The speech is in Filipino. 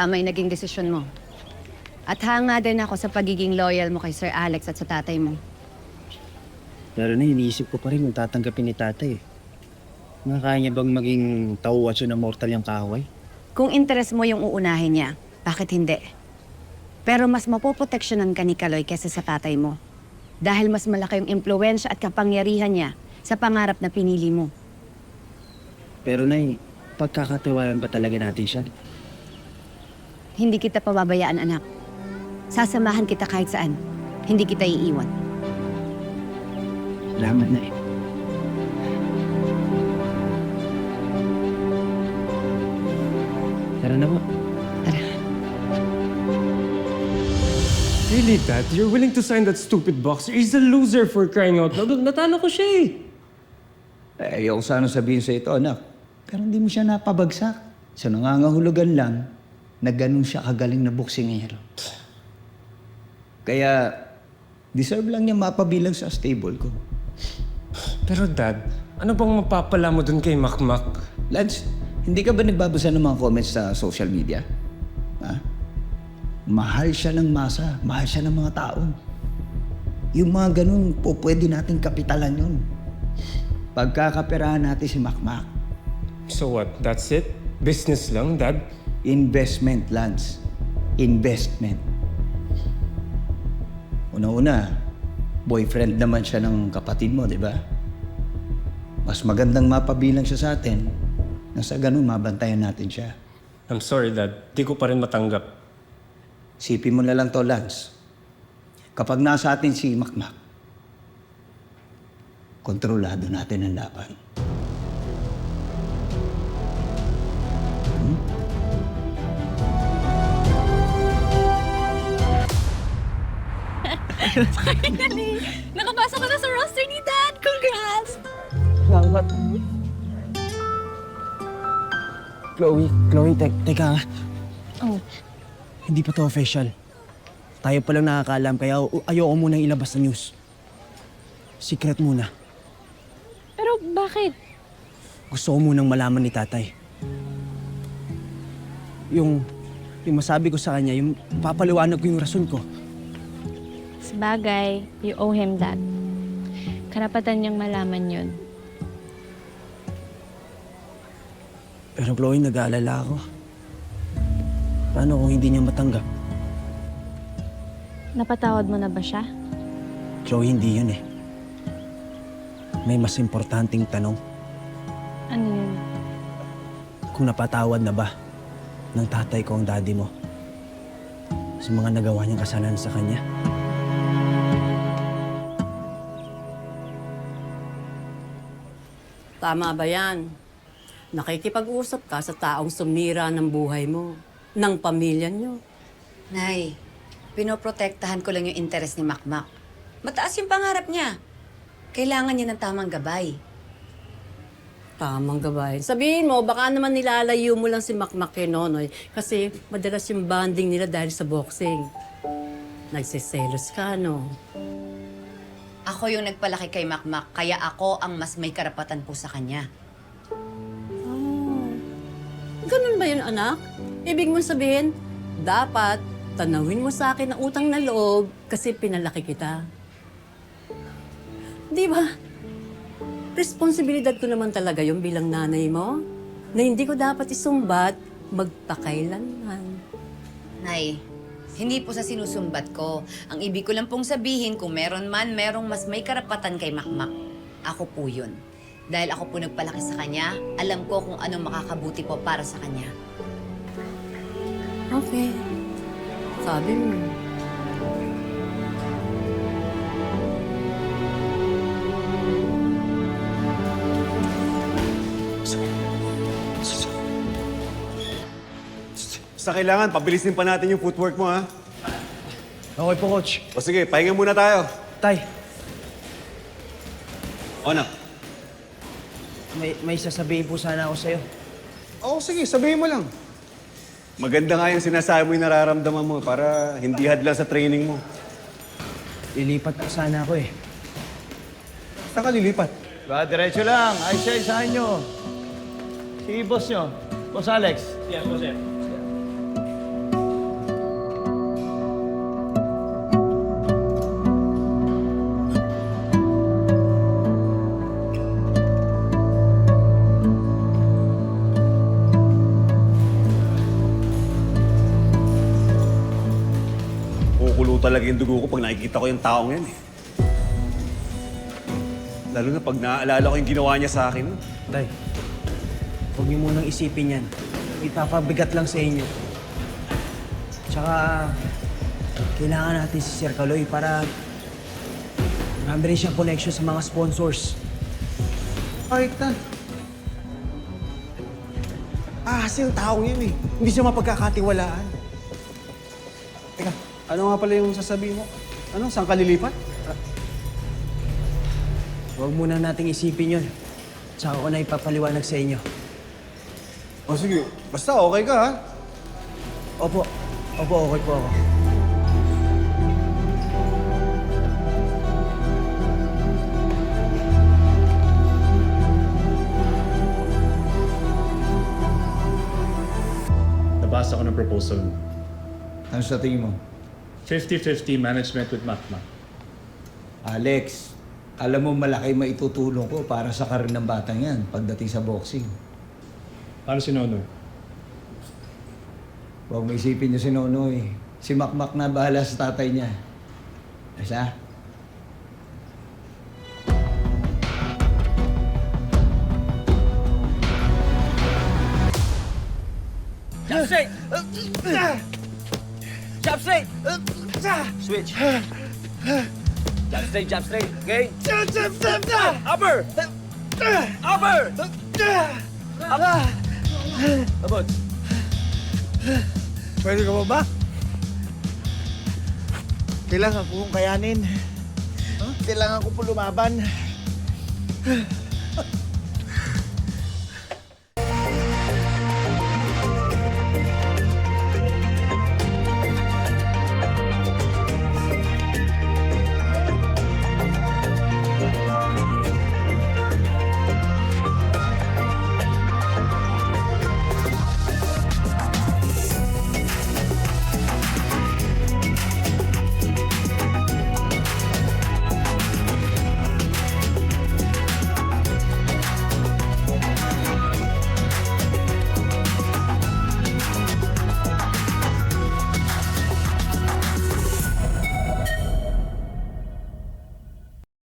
Tama yung naging desisyon mo. At hanga din ako sa pagiging loyal mo kay Sir Alex at sa tatay mo. Pero na, iniisip ko pa rin kung tatanggapin ni tatay. Kaya niya bang maging tauwatso na mortal yung kahoy? Kung interest mo yung uunahin niya, bakit hindi? Pero mas mapoproteksyonan ka ni Kaloy kesa sa tatay mo. Dahil mas malaki yung impluwensya at kapangyarihan niya sa pangarap na pinili mo. Pero Nay, pagkakatiwalaan ba talaga natin siya? Hindi kita pababayaan, anak. Sasamahan kita kahit saan. Hindi kita iiwan. Salamat, Nay. Tara na po. Tara. Really, Dad? You're willing to sign that stupid boxer? He's a loser for crying out loud. Natalo ko siya eh. Ayoko sana sabihin sa ito, anak. Pero hindi mo siya napabagsak. Sa nangangahulugan lang na ganun siya kagaling na boksingero. Kaya, deserve lang niya mapabilang sa stable ko. Pero Dad, ano bang mapapala mo dun kay Makmak? Lance, hindi ka ba nagbabasa ng mga comments sa social media? Ha? Mahal siya ng masa, mahal siya ng mga tao. Yung mga ganun, pwede nating kapitalan yun. Pagkakaperahan natin si Makmak. So what? That's it? Business lang, Dad? Investment, Lance. Investment. Una-una, boyfriend naman siya ng kapatid mo, di ba? Mas magandang mapabilang siya sa atin na sa ganun mabantayan natin siya. I'm sorry, Dad. Di ko pa rin matanggap. Sipin mo na lang to, Lance. Kapag nasa atin si Makmak, kontrolado natin ang laban. Finally! Nakapasa ko na sa roster ni Dad! Congrats! Salamat. Chloe, teka nga. Oh. Hindi pa to official. Tayo pa lang nakakaalam, kaya ayoko munang ilabas sa news. Secret muna. Pero bakit? Gusto ko munang malaman ni tatay. Yung masabi ko sa kanya, yung papaliwanag ko yung rason ko. Sabagay, you owe him that. Karapatan niyang malaman yun. Pero Chloe, nag-aalala ako. Paano kung hindi niya matanggap? Napatawad mo na ba siya? Chloe, hindi yun eh. May mas importanteng tanong. Ano yun? Kung napatawad na ba ng tatay ko ang daddy mo sa mga nagawa niyang kasalanan sa kanya? Tama ba yan? Nakikipag-usap ka sa taong sumira ng buhay mo, ng pamilya niyo. Nay, pinoprotektahan ko lang yung interes ni Makmak. Mataas yung pangarap niya. Kailangan niya ng tamang gabay. Tamang gabay. Sabihin mo, baka naman nilalayo mo lang si Makmak kay Nonoy kasi madalas yung bonding nila dahil sa boxing. Nagsiselos ka, no? Ako yung nagpalaki kay Makmak, kaya ako ang mas may karapatan po sa kanya. Ganun ba yun, anak? Ibig mong sabihin, dapat tanawin mo sa akin ang utang na loob kasi pinalaki kita. Di ba? Responsibilidad ko naman talaga yung bilang nanay mo na hindi ko dapat isumbat magpakailanman. Nay, hindi po sa sinusumbat ko. Ang ibig ko lang pong sabihin, kung meron man, merong mas may karapatan kay Makmak. Ako po yun. Dahil ako po nagpalaki sa kanya, alam ko kung anong makakabuti po para sa kanya. Okay. Sabi mo. Basta kailangan, pabilisin pa natin yung footwork mo, ha? Okay po, Coach. O sige, pahinga muna tayo. Tay, O, anak. may sasabihin po sana ako sa'yo. Oo, sige, sabihin mo lang. Maganda nga yung sinasabi mo yung nararamdaman mo para hindi hadlang sa training mo. Lilipat po sana ako eh. Saan ka lilipat? Ba, diretso lang. Ay siya, isahan nyo. Si boss nyo. Boss Alex. kumukulo talaga yung dugo ko pag nakikita ko yung taong yan eh. Lalo na pag naaalala ko yung ginawa niya sa akin. Tay, huwag niyo munang isipin yan. Ipapabigat lang sa inyo. Tsaka, kailangan natin si Sir Kaloy para marami rin siyang connection sa mga sponsors. Ay, Tan. Kasi yung taong yun eh. Hindi siya mapagkakatiwalaan. Teka, ano nga pala yung sasabihin mo? Ano, saan ka lilipat? Huwag muna nating isipin yun. Tsaka ko na ipapaliwanag sa inyo. O sige, basta okay ka ha? Opo, okay po ako. Nabasa ko ng proposal mo. Ano sa tingin mo? 50-50 management with Makmak. Alex, alam mo malaki maitutulong ko para sa karir ng batang yan pagdating sa boxing. Paano si Nonoy? Huwag mo isipin niyo si Nonoy. Si Makmak na bahala sa tatay niya. Asa? Chopstick! Chopstick! Switch. Chopstick, chopstick. Okay? Upper! Upper! Abot. Pwede ka ba? Kailangan ko kong kayanin. Kailangan ko po lumaban.